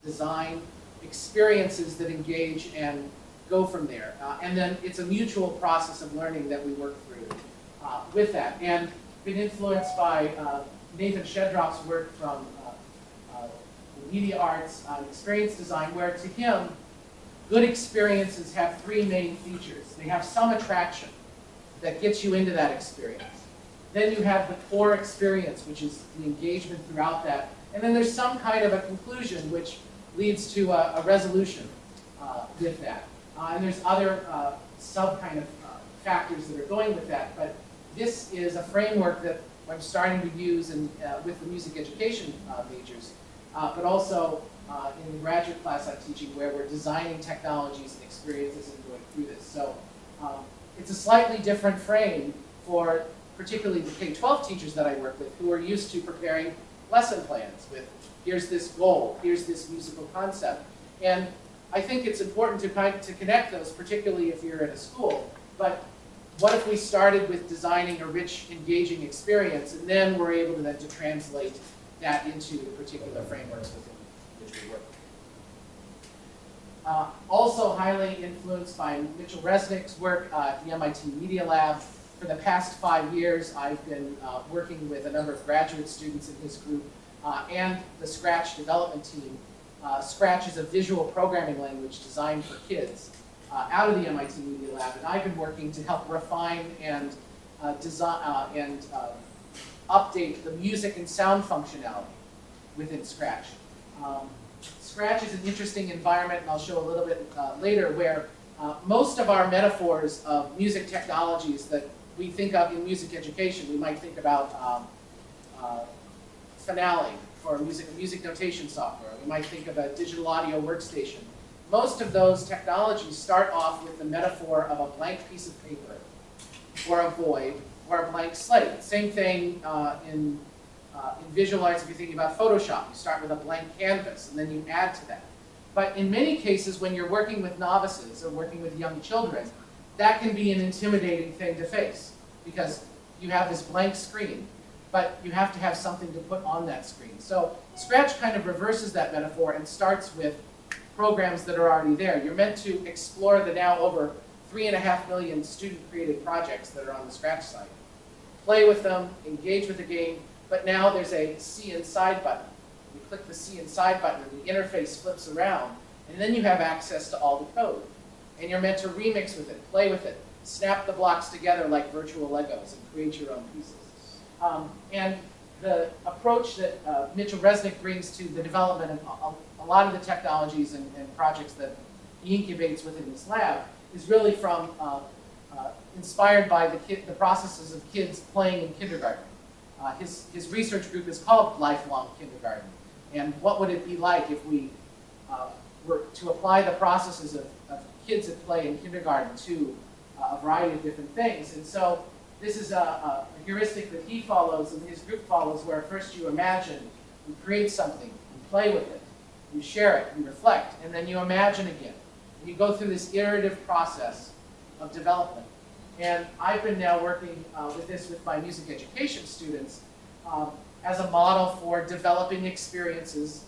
design experiences that engage and go from there. And then it's a mutual process of learning that we work through with that. And been influenced by Nathan Shedroff's work from media arts, experience design, where to him, good experiences have three main features. They have some attraction that gets you into that experience. Then you have the core experience, which is the engagement throughout that. And then there's some kind of a conclusion, which leads to a resolution with that. And there's other sub kind of factors that are going with that. But this is a framework that I'm starting to use with the music education majors, but also in the graduate class I'm teaching, where we're designing technologies and experiences and going through this. So it's a slightly different frame for particularly the K-12 teachers that I work with, who are used to preparing lesson plans with, here's this goal, here's this musical concept. And I think it's important to connect those, particularly if you're in a school. But what if we started with designing a rich, engaging experience, and then we're able to then translate that into the particular frameworks within which we work. Also highly influenced by Mitchell Resnick's work at the MIT Media Lab. For the past 5 years, I've been working with a number of graduate students in his group and the Scratch development team. Scratch is a visual programming language designed for kids out of the MIT Media Lab, and I've been working to help refine and design and update the music and sound functionality within Scratch. Scratch is an interesting environment, and I'll show a little bit later, where most of our metaphors of music technologies that we think of in music education, we might think about Finale for music notation software. We might think of a digital audio workstation. Most of those technologies start off with the metaphor of a blank piece of paper, or a void, or a blank slate. Same thing in visual arts. If you're thinking about Photoshop, you start with a blank canvas, and then you add to that. But in many cases, when you're working with novices or working with young children, that can be an intimidating thing to face, because you have this blank screen, but you have to have something to put on that screen. So Scratch kind of reverses that metaphor and starts with programs that are already there. You're meant to explore the now over 3.5 million student-created projects that are on the Scratch site. Play with them, engage with the game, but now there's a See Inside button. You click the See Inside button and the interface flips around, and then you have access to all the code. And you're meant to remix with it, play with it, snap the blocks together like virtual Legos and create your own pieces. And the approach that Mitchell Resnick brings to the development of a lot of the technologies and projects that he incubates within this lab is really from inspired by the processes of kids playing in kindergarten. His research group is called Lifelong Kindergarten. And what would it be like if we were to apply the processes of kids that play in kindergarten to a variety of different things? And so this is a heuristic that he follows and his group follows, where first you imagine, you create something, you play with it, you share it, you reflect, and then you imagine again. And you go through this iterative process of development. And I've been now working with this with my music education students as a model for developing experiences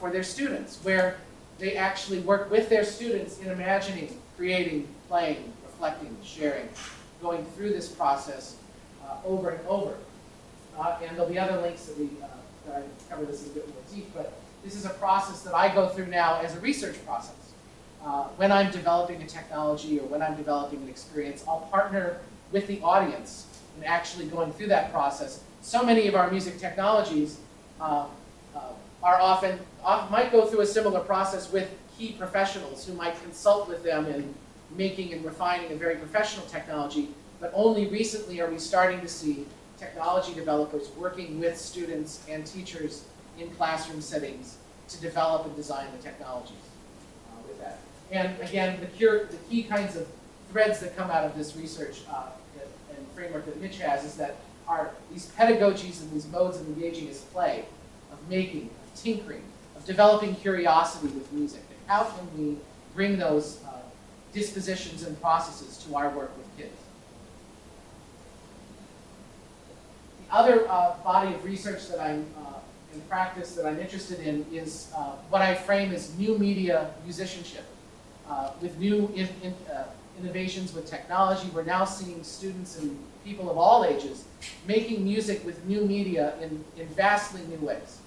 for their students, where they actually work with their students in imagining, creating, playing, reflecting, sharing, going through this process over and over. And there'll be other links that I cover this in a bit more deep, but this is a process that I go through now as a research process. When I'm developing a technology or when I'm developing an experience, I'll partner with the audience in actually going through that process. So many of our music technologies might go through a similar process with key professionals who might consult with them in making and refining a very professional technology, but only recently are we starting to see technology developers working with students and teachers in classroom settings to develop and design the technologies with that. And again, the key kinds of threads that come out of this research and framework that Mitch has is that are these pedagogies and these modes of engaging as play, of making, of tinkering, of developing curiosity with music. And how can we bring those dispositions and processes to our work with kids? The other body of research that I'm and practice that I'm interested in is what I frame as new media musicianship. With new innovations with technology, we're now seeing students and people of all ages making music with new media in vastly new ways.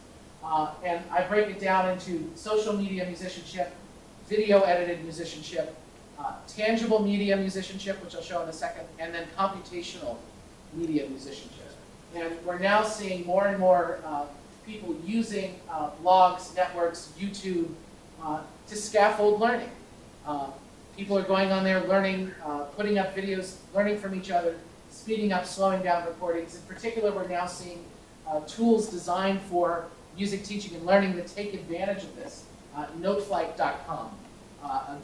And I break it down into social media musicianship, video edited musicianship, tangible media musicianship, which I'll show in a second, and then computational media musicianship. And we're now seeing more and more people using blogs, networks, YouTube to scaffold learning. People are going on there learning, putting up videos, learning from each other, speeding up, slowing down recordings. In particular, we're now seeing tools designed for music teaching and learning that take advantage of this. Noteflight.com,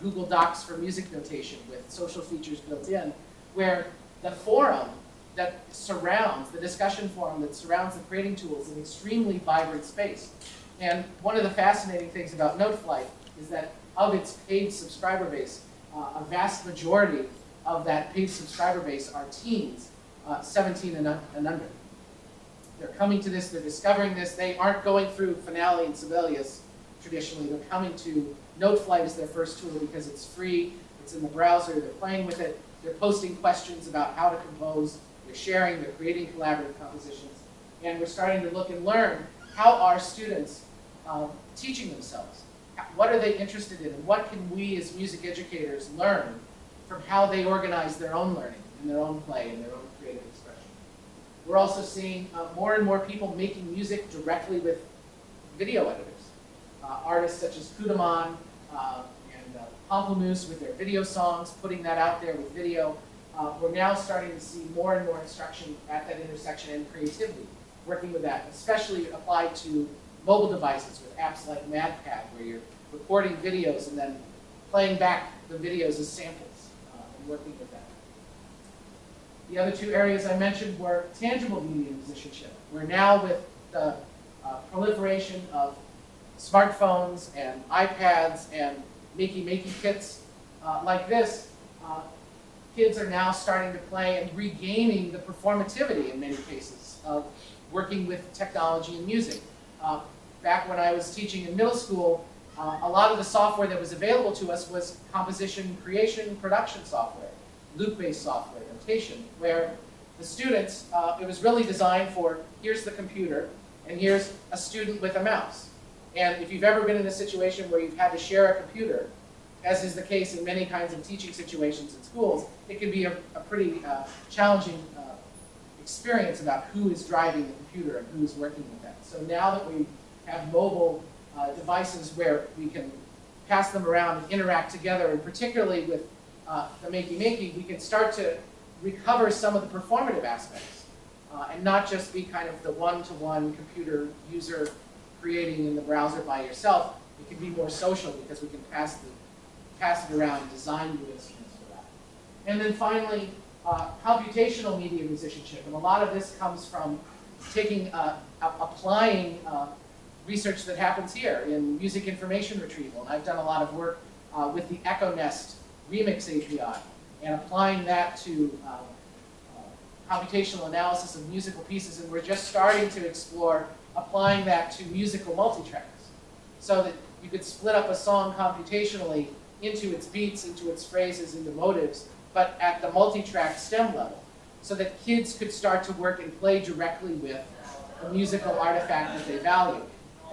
Google Docs for music notation with social features built in, where the forum that surrounds, the discussion forum that surrounds the creating tools, is an extremely vibrant space. And one of the fascinating things about Noteflight is that of its paid subscriber base, a vast majority of that paid subscriber base are teens, 17 and under. They're coming to this, they're discovering this, they aren't going through Finale and Sibelius traditionally, they're coming to Noteflight as their first tool because it's free, it's in the browser, they're playing with it, they're posting questions about how to compose, they're sharing, they're creating collaborative compositions, and we're starting to look and learn how are students teaching themselves. What are they interested in, and what can we as music educators learn from how they organize their own learning, and their own play, and their own creative expression. We're also seeing more and more people making music directly with video editors. Artists such as Kudamon and Pamplemousse with their video songs, putting that out there with video. We're now starting to see more and more instruction at that intersection and creativity, working with that, especially applied to mobile devices with apps like MadPad, where you're recording videos and then playing back the videos as samples and working with that. The other two areas I mentioned were tangible media musicianship. We're now, with the proliferation of smartphones and iPads and makey kits like this, kids are now starting to play and regaining the performativity, in many cases, of working with technology and music. Back when I was teaching in middle school, a lot of the software that was available to us was composition, creation, production software, loop-based software, notation, where the students, it was really designed for, here's the computer, and here's a student with a mouse. And if you've ever been in a situation where you've had to share a computer, as is the case in many kinds of teaching situations in schools, it can be a pretty challenging experience about who is driving the computer and who is working with that. So now that we have mobile devices where we can pass them around and interact together, and particularly with the makey, we can start to recover some of the performative aspects and not just be kind of the one-to-one computer user creating in the browser by yourself. It can be more social because we can pass it around and design new instruments for that. And then finally, computational media musicianship. And a lot of this comes from taking, applying research that happens here in music information retrieval. And I've done a lot of work with the EchoNest Remix API and applying that to computational analysis of musical pieces. And we're just starting to explore applying that to musical multitracks so that you could split up a song computationally into its beats, into its phrases, into motives, but at the multi-track stem level, so that kids could start to work and play directly with a musical artifact that they value.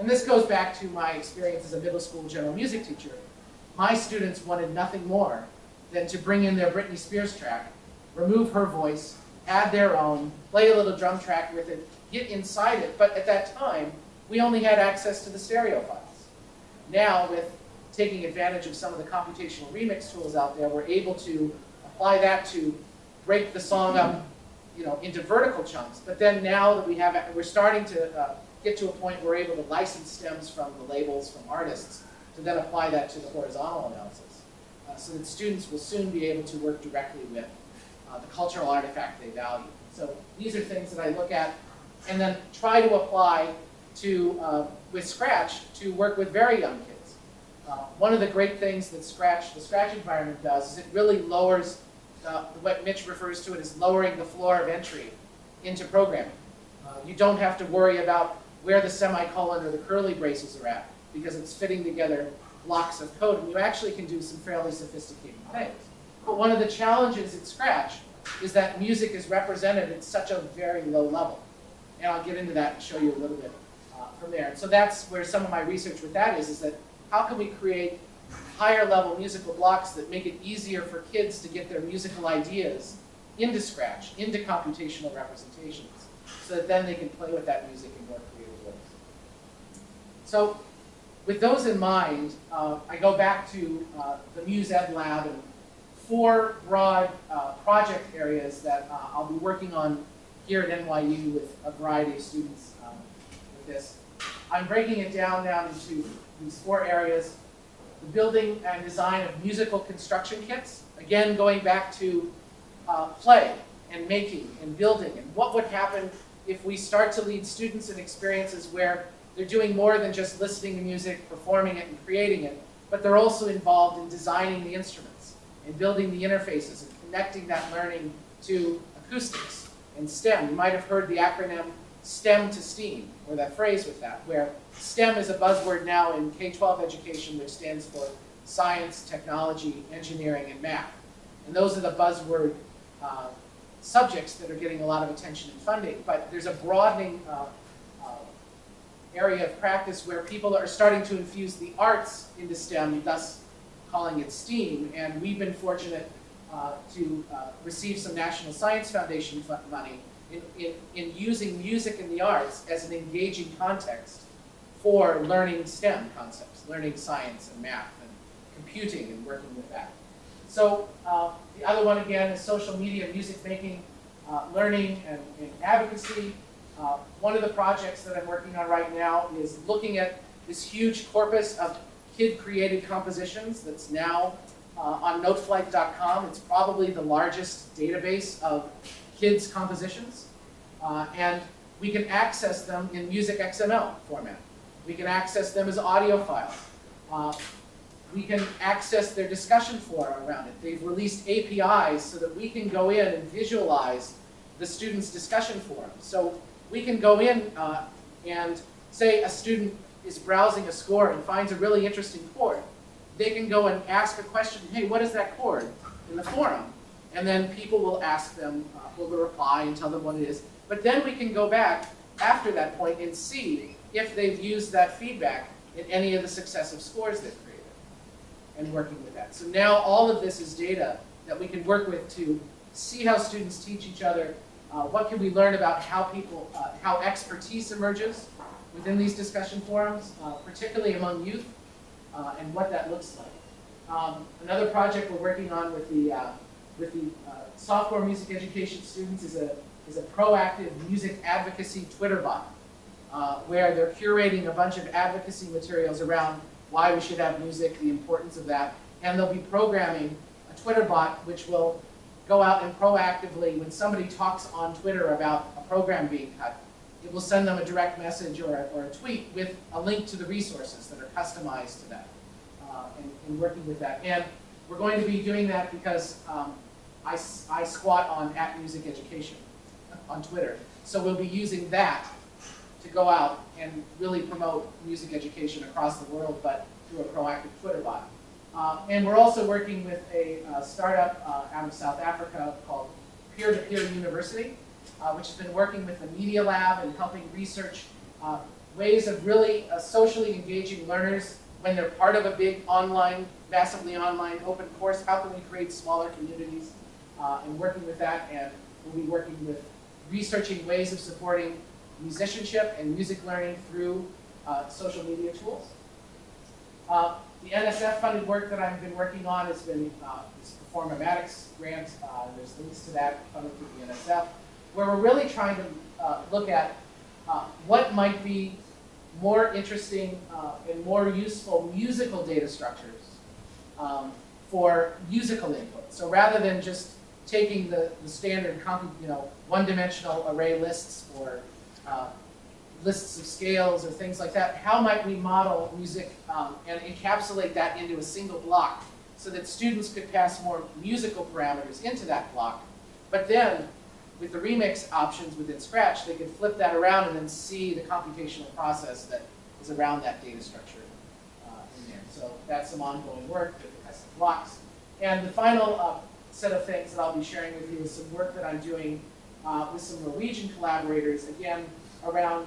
And this goes back to my experience as a middle school general music teacher. My students wanted nothing more than to bring in their Britney Spears track, remove her voice, add their own, play a little drum track with it, get inside it. But at that time, we only had access to the stereo files. Now, with taking advantage of some of the computational remix tools out there, we're able to apply that to break the song up, into vertical chunks. But then now that we're starting to get to a point where we're able to license stems from the labels, from artists, to then apply that to the horizontal analysis, so that students will soon be able to work directly with the cultural artifact they value. So these are things that I look at and then try to apply to, with Scratch, to work with very young kids. One of the great things that the Scratch environment does is it really lowers, what Mitch refers to it as lowering the floor of entry into programming. You don't have to worry about where the semicolon or the curly braces are at, because it's fitting together blocks of code, and you actually can do some fairly sophisticated things. But one of the challenges in Scratch is that music is represented at such a very low level. And I'll get into that and show you a little bit from there. And so that's where some of my research with that is that how can we create higher level musical blocks that make it easier for kids to get their musical ideas into Scratch, into computational representations, so that then they can play with that music in more creative ways. So with those in mind, I go back to the MusEDLab and 4 broad project areas that I'll be working on here at NYU with a variety of students with this. I'm breaking it down into these 4 areas. The building and design of musical construction kits. Again, going back to play and making and building, and what would happen if we start to lead students in experiences where they're doing more than just listening to music, performing it, and creating it, but they're also involved in designing the instruments and building the interfaces and connecting that learning to acoustics and STEM. You might have heard the acronym STEM to STEAM, or that phrase with that, where STEM is a buzzword now in K-12 education, which stands for science, technology, engineering, and math. And those are the buzzword subjects that are getting a lot of attention and funding. But there's a broadening area of practice where people are starting to infuse the arts into STEM, thus calling it STEAM. And we've been fortunate to receive some National Science Foundation money in using music and the arts as an engaging context for learning STEM concepts, learning science and math and computing and working with that. So the other one, again, is social media, music making, learning, and advocacy. One of the projects that I'm working on right now is looking at this huge corpus of kid-created compositions that's now on noteflight.com. It's probably the largest database of kids' compositions. And we can access them in music XML format. We can access them as audio files. We can access their discussion forum around it. They've released APIs so that we can go in and visualize the students' discussion forums. So we can go in and say a student is browsing a score and finds a really interesting chord. They can go and ask a question, hey, what is that chord, in the forum? And then people will ask them, will reply and tell them what it is. But then we can go back after that point and see if they've used that feedback in any of the successive scores they've created and working with that. So now all of this is data that we can work with to see how students teach each other, what can we learn about how people, how expertise emerges within these discussion forums, particularly among youth, and what that looks like. Another project we're working on with the sophomore music education students is a proactive music advocacy Twitter bot, where they're curating a bunch of advocacy materials around why we should have music, the importance of that, and they'll be programming a Twitter bot which will go out and proactively, when somebody talks on Twitter about a program being cut, it will send them a direct message or a tweet with a link to the resources that are customized to that, and working with that. And we're going to be doing that because I squat on @MusicEducation on Twitter. So we'll be using that to go out and really promote music education across the world, but through a proactive Twitter bot. And we're also working with a startup out of South Africa called Peer-to-Peer University, which has been working with the Media Lab and helping research ways of really socially engaging learners when they're part of a big online, massively online open course. How can we create smaller communities and working with that, and we'll be working with researching ways of supporting musicianship and music learning through social media tools. The NSF-funded work that I've been working on has been this Performatics grant. There's links to that funded through the NSF, where we're really trying to look at what might be more interesting and more useful musical data structures for musical input. So rather than just taking the standard one-dimensional array lists or lists of scales or things like that, how might we model music and encapsulate that into a single block so that students could pass more musical parameters into that block, but then with the remix options within Scratch, they can flip that around and then see the computational process that is around that data structure in there. So that's some ongoing work with the custom blocks. And the final set of things that I'll be sharing with you is some work that I'm doing with some Norwegian collaborators, again, around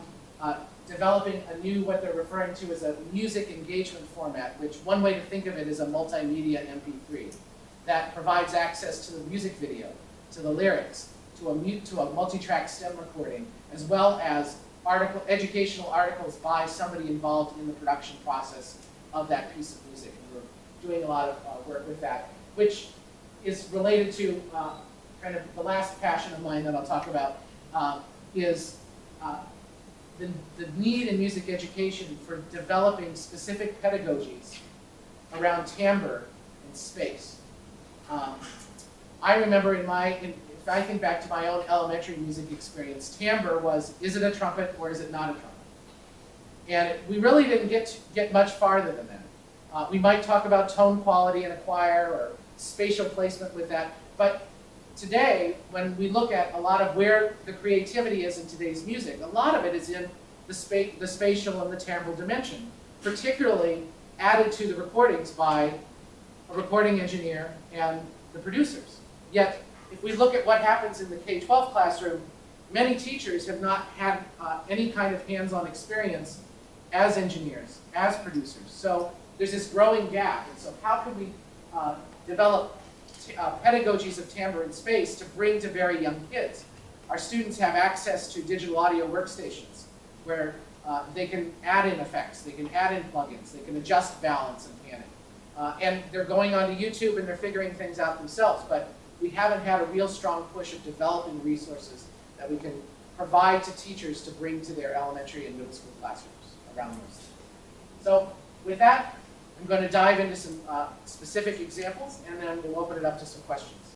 developing a new, what they're referring to as a music engagement format, which one way to think of it is a multimedia MP3 that provides access to the music video, to the lyrics, to a multi-track stem recording, as well as educational articles by somebody involved in the production process of that piece of music. And we're doing a lot of work with that, which is related to kind of the last passion of mine that I'll talk about, is the need in music education for developing specific pedagogies around timbre and space. I remember if I think back to my own elementary music experience, timbre was, is it a trumpet or is it not a trumpet? And we really didn't get much farther than that. We might talk about tone quality in a choir or spatial placement with that, but today, when we look at a lot of where the creativity is in today's music, a lot of it is in the spatial and the timbral dimension, particularly added to the recordings by a recording engineer and the producers. Yet, if we look at what happens in the K-12 classroom, many teachers have not had any kind of hands-on experience as engineers, as producers. So there's this growing gap. And so how can we develop pedagogies of timbre and space to bring to very young kids? Our students have access to digital audio workstations where they can add in effects, they can add in plugins, they can adjust balance and panning. And they're going onto YouTube and they're figuring things out themselves, but we haven't had a real strong push of developing resources that we can provide to teachers to bring to their elementary and middle school classrooms around those things. So with that, I'm going to dive into some specific examples, and then we'll open it up to some questions.